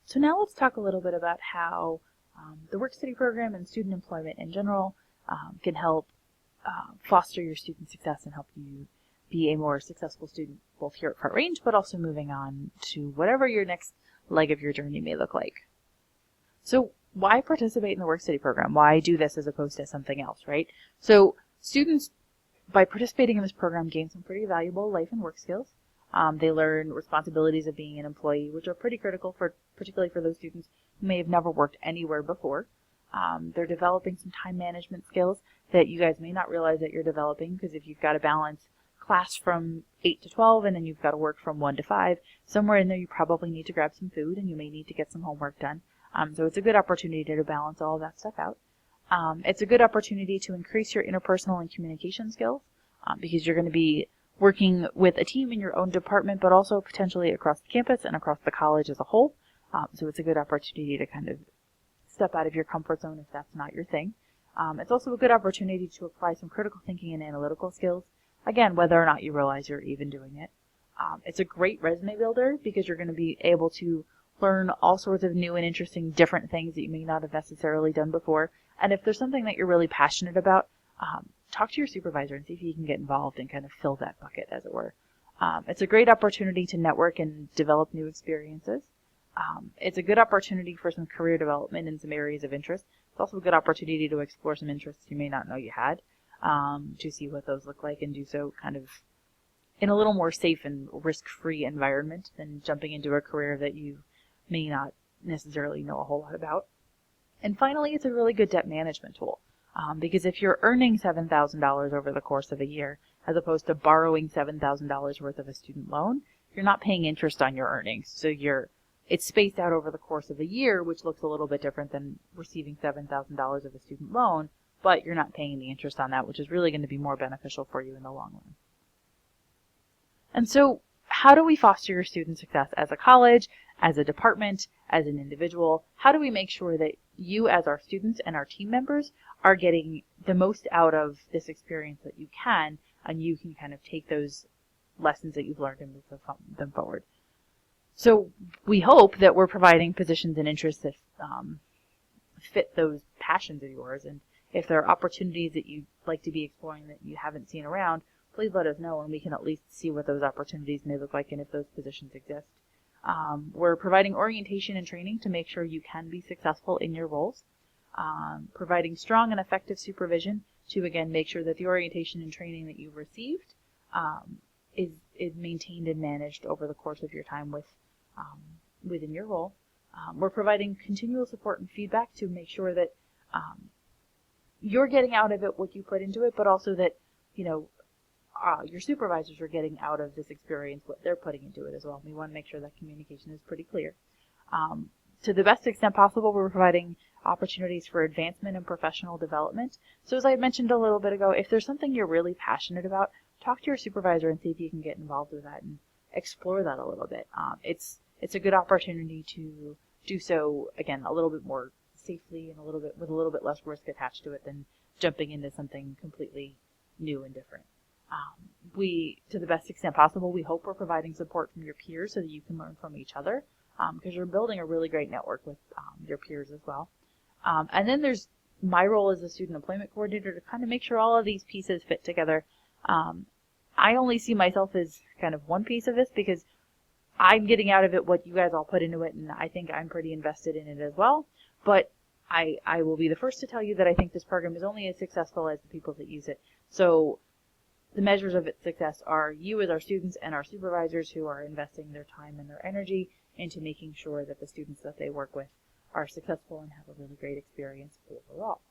So now let's talk a little bit about how the Work Study program and student employment in general can help foster your student success and help you be a more successful student, both here at Front Range, but also moving on to whatever your next leg of your journey may look like. So why participate in the Work Study program? Why do this as opposed to something else, right? So students, by participating in this program, gain some pretty valuable life and work skills. They learn responsibilities of being an employee, which are pretty critical, particularly for those students who may have never worked anywhere before. They're developing some time management skills that you guys may not realize that you're developing, because if you've got to balance class from 8 to 12 and then you've got to work from 1 to 5, somewhere in there you probably need to grab some food and you may need to get some homework done. So it's a good opportunity to balance all of that stuff out. It's a good opportunity to increase your interpersonal and communication skills because you're going to be working with a team in your own department, but also potentially across the campus and across the college as a whole. So it's a good opportunity to kind of step out of your comfort zone if that's not your thing. It's also a good opportunity to apply some critical thinking and analytical skills, again, whether or not you realize you're even doing it. It's a great resume builder because you're going to be able to learn all sorts of new and interesting different things that you may not have necessarily done before. And if there's something that you're really passionate about, talk to your supervisor and see if you can get involved and kind of fill that bucket, as it were. It's a great opportunity to network and develop new experiences. It's a good opportunity for some career development in some areas of interest. It's also a good opportunity to explore some interests you may not know you had, to see what those look like and do so kind of in a little more safe and risk-free environment than jumping into a career that you may not necessarily know a whole lot about. And finally, it's a really good debt management tool. Because if you're earning $7,000 over the course of a year, as opposed to borrowing $7,000 worth of a student loan, you're not paying interest on your earnings. So it's spaced out over the course of a year, which looks a little bit different than receiving $7,000 of a student loan, but you're not paying the interest on that, which is really going to be more beneficial for you in the long run. And so how do we foster your student success as a college, as a department, as an individual? How do we make sure that you as our students and our team members are getting the most out of this experience that you can, and you can kind of take those lessons that you've learned and move them forward? So we hope that we're providing positions and interests that fit those passions of yours. And if there are opportunities that you'd like to be exploring that you haven't seen around, please let us know and we can at least see what those opportunities may look like and if those positions exist. We're providing orientation and training to make sure you can be successful in your roles. Providing strong and effective supervision to, again, make sure that the orientation and training that you've received is maintained and managed over the course of your time within your role. We're providing continual support and feedback to make sure that you're getting out of it what you put into it, but also that, your supervisors are getting out of this experience what they're putting into it as well. We want to make sure that communication is pretty clear. To the best extent possible, we're providing opportunities for advancement and professional development. So as I mentioned a little bit ago, if there's something you're really passionate about, talk to your supervisor and see if you can get involved with that and explore that a little bit. It's a good opportunity to do so, again, a little bit more safely and with a little bit less risk attached to it than jumping into something completely new and different. To the best extent possible, we hope we're providing support from your peers so that you can learn from each other, because you're building a really great network with your peers as well. And then there's my role as a student employment coordinator to kind of make sure all of these pieces fit together. I only see myself as kind of one piece of this because I'm getting out of it what you guys all put into it, and I think I'm pretty invested in it as well. But I will be the first to tell you that I think this program is only as successful as the people that use it. So the measures of its success are you as our students and our supervisors who are investing their time and their energy into making sure that the students that they work with are successful and have a really great experience overall.